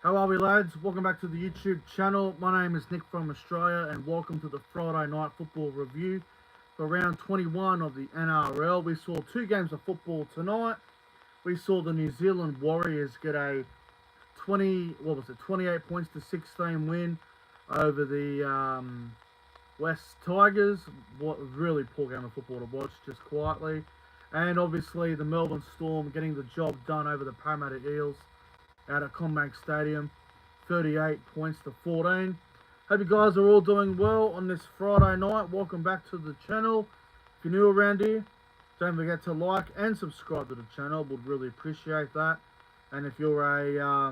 How are we, lads? Welcome back to the YouTube channel. My name is Nick from Australia, and welcome to the Friday Night Football Review for round 21 of the NRL. We saw two games of football tonight. We saw the New Zealand Warriors get a 28 points to 16 win over the West Tigers. What really poor game of football to watch, just quietly. And obviously the Melbourne Storm getting the job done over the Parramatta Eels out at CommBank Stadium, 38 points to 14. Hope you guys are all doing well on this Friday night. Welcome back to the channel. If you're new around here, don't forget to like and subscribe to the channel. Would really appreciate that. And if you're a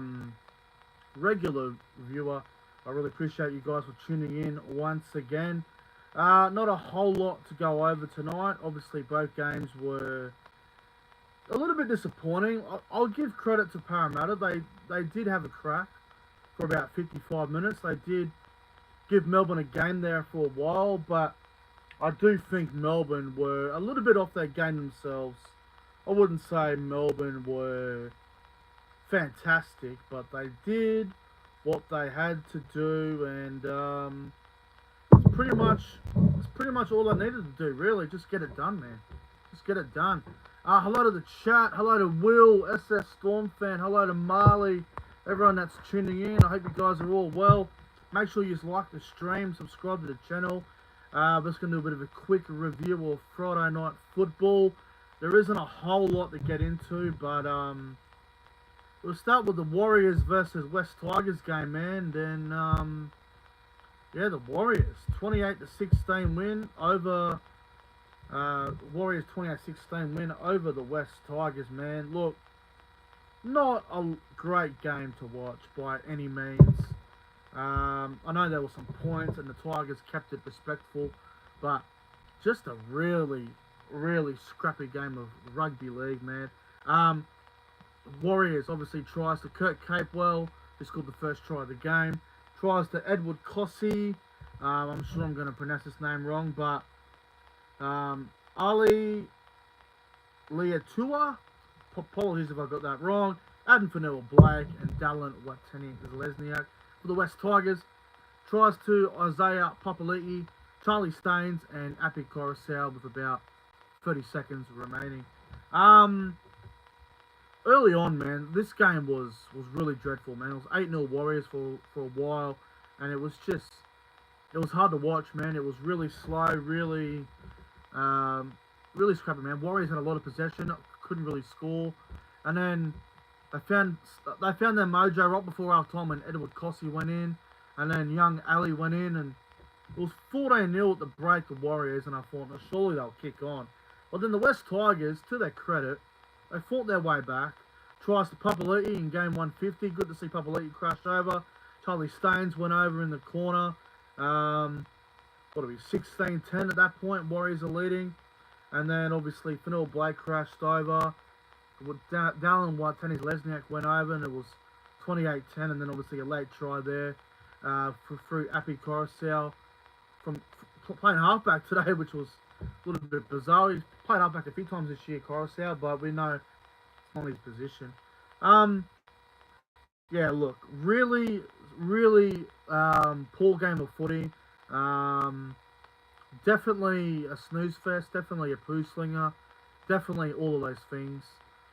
regular viewer, I really appreciate you guys for tuning in once again. Not a whole lot to go over tonight. Obviously, both games were a little bit disappointing. I'll give credit to Parramatta. They did have a crack for about 55 minutes. They did give Melbourne a game there for a while, but I do think Melbourne were a little bit off their game themselves. I wouldn't say Melbourne were fantastic, but they did what they had to do, and it's pretty much all I needed to do, really. Just get it done, man. Just get it done. Hello to the chat. Hello to Will, SS Storm fan. Hello to Marley. Everyone that's tuning in. I hope you guys are all well. Make sure you like the stream. Subscribe to the channel. We're just going to do a bit of a quick review of Friday Night Football. There isn't a whole lot to get into, but we'll start with the Warriors versus West Tigers game, man. Then, yeah, the Warriors. 28 to 16 win over... Warriors 28-16 win over the West Tigers, man. Look, not a great game to watch by any means. I know there were some points and the Tigers kept it respectful, but just a really, really scrappy game of rugby league, man. Warriors obviously tries to Kurt Capewell, who scored the first try of the game. Tries to Edward Kossi. I'm sure I'm going to pronounce his name wrong, but Ali Liatua, apologies if I got that wrong, Adam Fanua Blake, and Dallin Watene-Zelezniak for the West Tigers. Tries to Isaiah Papali'i, Charlie Staines, and Api Coruscant with about 30 seconds remaining. Early on, man, this game was really dreadful, man. It was 8-0 Warriors for a while, and it was hard to watch, man. It was really slow, really scrappy, man. Warriors had a lot of possession, couldn't really score, and then they found their mojo right before half time when Edward Kossi went in, and then young Ali went in, and it was 14-0 at the break, the Warriors, and I thought, oh, surely they'll kick on. But then the West Tigers, to their credit, they fought their way back. Tries to Papali'i in game 150. Good to see Papali'i crash over. Charlie Staines went over in the corner. What are we, 16-10 at that point, Warriors are leading. And then obviously Fanua Blake crashed over. Dallin Watene-Zelezniak went over and it was 28-10, and then obviously a late try there through Api Coruscant from playing halfback today, which was a little bit bizarre. He's played halfback a few times this year, Coruscant, but we know it's not his position. Yeah, look, really, really poor game of footy. Definitely a snooze fest, definitely a poo slinger, definitely all of those things.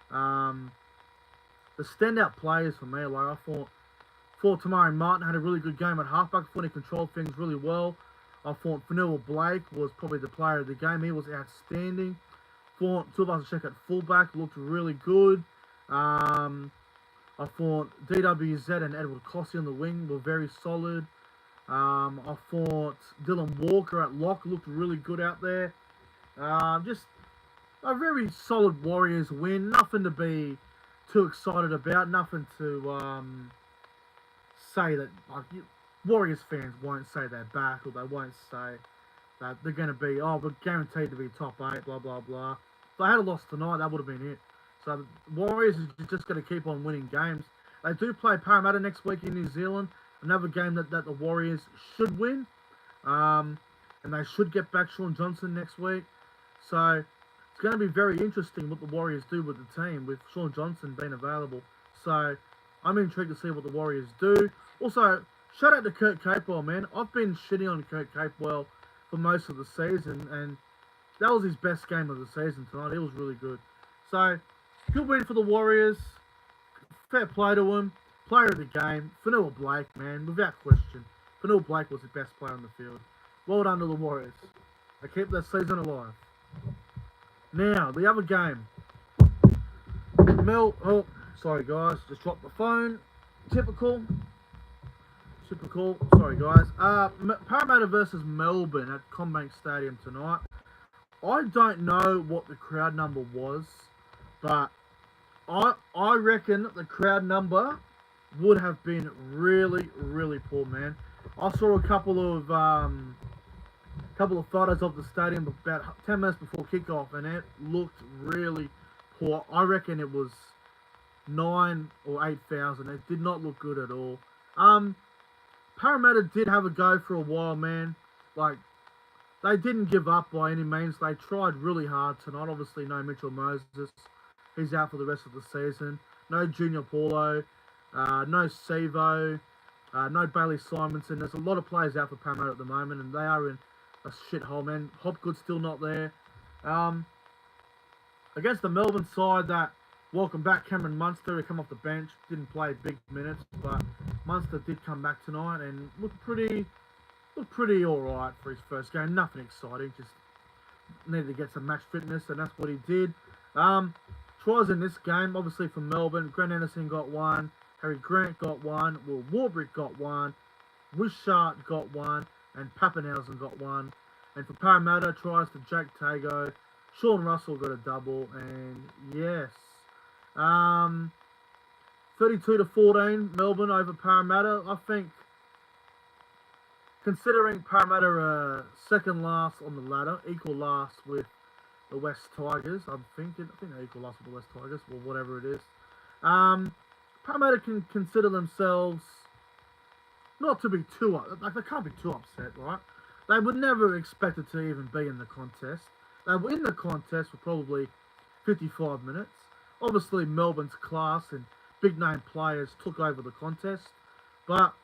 The standout players for me, like I thought Tamari Martin had a really good game at halfback. I thought he controlled things really well. I thought Fanua Blake was probably the player of the game. He was outstanding. Thought Tuivasa-Sheck at fullback looked really good. I thought DWZ and Edward Kossi on the wing were very solid. I thought Dylan Walker at lock looked really good out there. Just a very solid Warriors win. Nothing to be too excited about. Nothing to say that Warriors fans won't say they're back, or they won't say that they're going to be, oh, we're guaranteed to be top 8, blah, blah, blah. If they had a loss tonight, that would have been it. So the Warriors are just going to keep on winning games. They do play Parramatta next week in New Zealand. Another game that the Warriors should win. And they should get back Shaun Johnson next week. So it's going to be very interesting what the Warriors do with the team, with Shaun Johnson being available. So I'm intrigued to see what the Warriors do. Also, shout out to Kurt Capewell, man. I've been shitting on Kurt Capewell for most of the season, and that was his best game of the season tonight. It was really good. So, good win for the Warriors. Fair play to him. Player of the game, Fanua Blake, man, without question. Fanua Blake was the best player on the field. Well done to the Warriors. They kept their season alive. Now, the other game. Oh, sorry guys, just dropped the phone. Typical. Sorry guys. Parramatta versus Melbourne at CommBank Stadium tonight. I don't know what the crowd number was, but I reckon the crowd number would have been really, really poor, man. I saw a couple of photos of the stadium about 10 minutes before kickoff, and it looked really poor. I reckon it was 9 or 8,000. It did not look good at all. Parramatta did have a go for a while, man. Like, they didn't give up by any means. They tried really hard tonight. Obviously, no Mitchell Moses. He's out for the rest of the season. No Junior Paulo. No Sevo. No Bailey Simonson. There's a lot of players out for Parramatta at the moment, and they are in a shithole, man. Hopgood's still not there. Against the Melbourne side, that welcome back Cameron Munster, who come off the bench. Didn't play big minutes, but Munster did come back tonight and looked pretty alright for his first game. Nothing exciting, just needed to get some match fitness, and that's what he did. Tries in this game, obviously for Melbourne. Grant Anderson got one. Harry Grant got one. Will Warbrick got one. Wishart got one. And Pappenhausen got one. And for Parramatta, tries to Jack Tago. Sean Russell got a double. And yes. 32-14, Melbourne over Parramatta. I think, considering Parramatta are second last on the ladder, equal last with the West Tigers, I think they're equal last with the West Tigers, or whatever it is. Parramatta can consider themselves not to be too, like, they can't be too upset, right? They would never expect it to even be in the contest. They were in the contest for probably 55 minutes. Obviously, Melbourne's class and big-name players took over the contest. But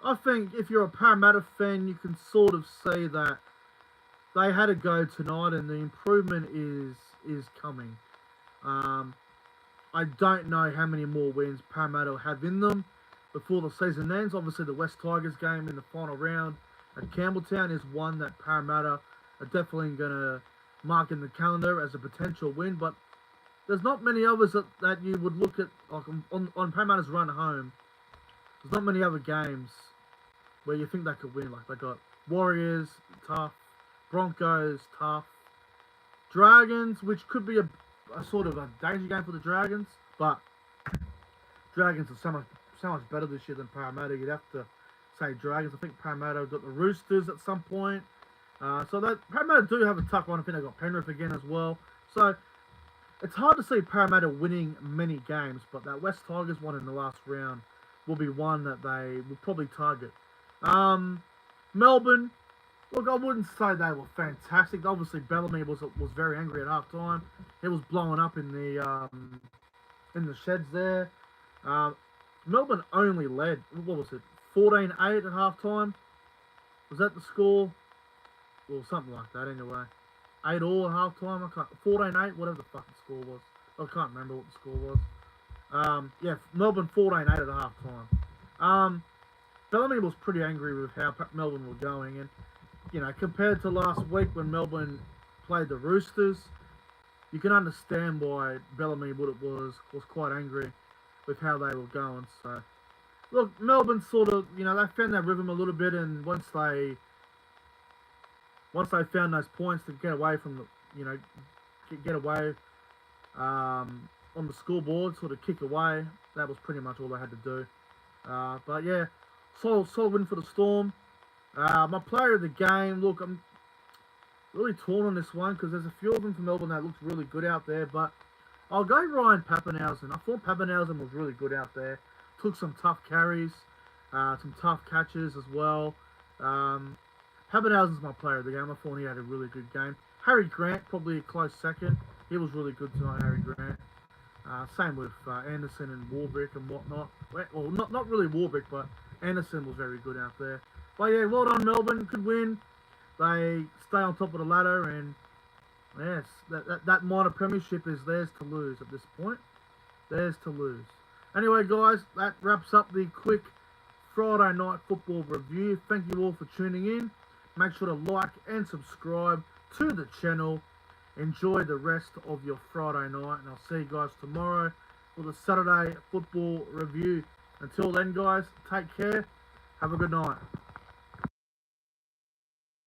I think if you're a Parramatta fan, you can sort of see that they had a go tonight and the improvement is coming. I don't know how many more wins Parramatta will have in them before the season ends. Obviously, the West Tigers game in the final round at Campbelltown is one that Parramatta are definitely going to mark in the calendar as a potential win. But there's not many others that you would look at, like on Parramatta's run home. There's not many other games where you think they could win. Like, they got Warriors, tough. Broncos, tough. Dragons, which could be a sort of a danger game for the Dragons, but Dragons are so much better this year than Parramatta. You'd have to say Dragons. I think Parramatta got the Roosters at some point. So that Parramatta do have a tough one. I think they got Penrith again as well. So it's hard to see Parramatta winning many games, but that West Tigers one in the last round will be one that they will probably target. Melbourne, look, I wouldn't say they were fantastic. Obviously, Bellamy was very angry at half time. He was blowing up in the sheds there. Melbourne only led, what was it, 14-8 at half time? Was that the score? Well, something like that anyway. 8-all at half time. 14-8, whatever the fucking score was. I can't remember what the score was. Yeah, Melbourne 14-8 at half time. Bellamy was pretty angry with how Melbourne were going, and you know, compared to last week when Melbourne played the Roosters, you can understand why Bellamy was quite angry with how they were going. So, look, Melbourne sort of, you know, they found their rhythm a little bit, and once they found those points to get away from the, you know, get away on the scoreboard, sort of kick away, that was pretty much all they had to do. But yeah, solid win for the Storm. My player of the game, look, I'm really torn on this one because there's a few of them from Melbourne that looks really good out there, but I'll go Ryan Pappenhausen. I thought Pappenhausen was really good out there. Took some tough carries, some tough catches as well. Pappenhausen's my player of the game. I thought he had a really good game. Harry Grant, probably a close second. He was really good tonight, Harry Grant. Same with Anderson and Warbrick and whatnot. Well, not really Warbrick, but Anderson was very good out there. But yeah, well done Melbourne. Could win. They stay on top of the ladder, and yes, that minor premiership is theirs to lose at this point. Theirs to lose. Anyway, guys, that wraps up the quick Friday night football review. Thank you all for tuning in. Make sure to like and subscribe to the channel. Enjoy the rest of your Friday night, and I'll see you guys tomorrow for the Saturday football review. Until then, guys, take care. Have a good night.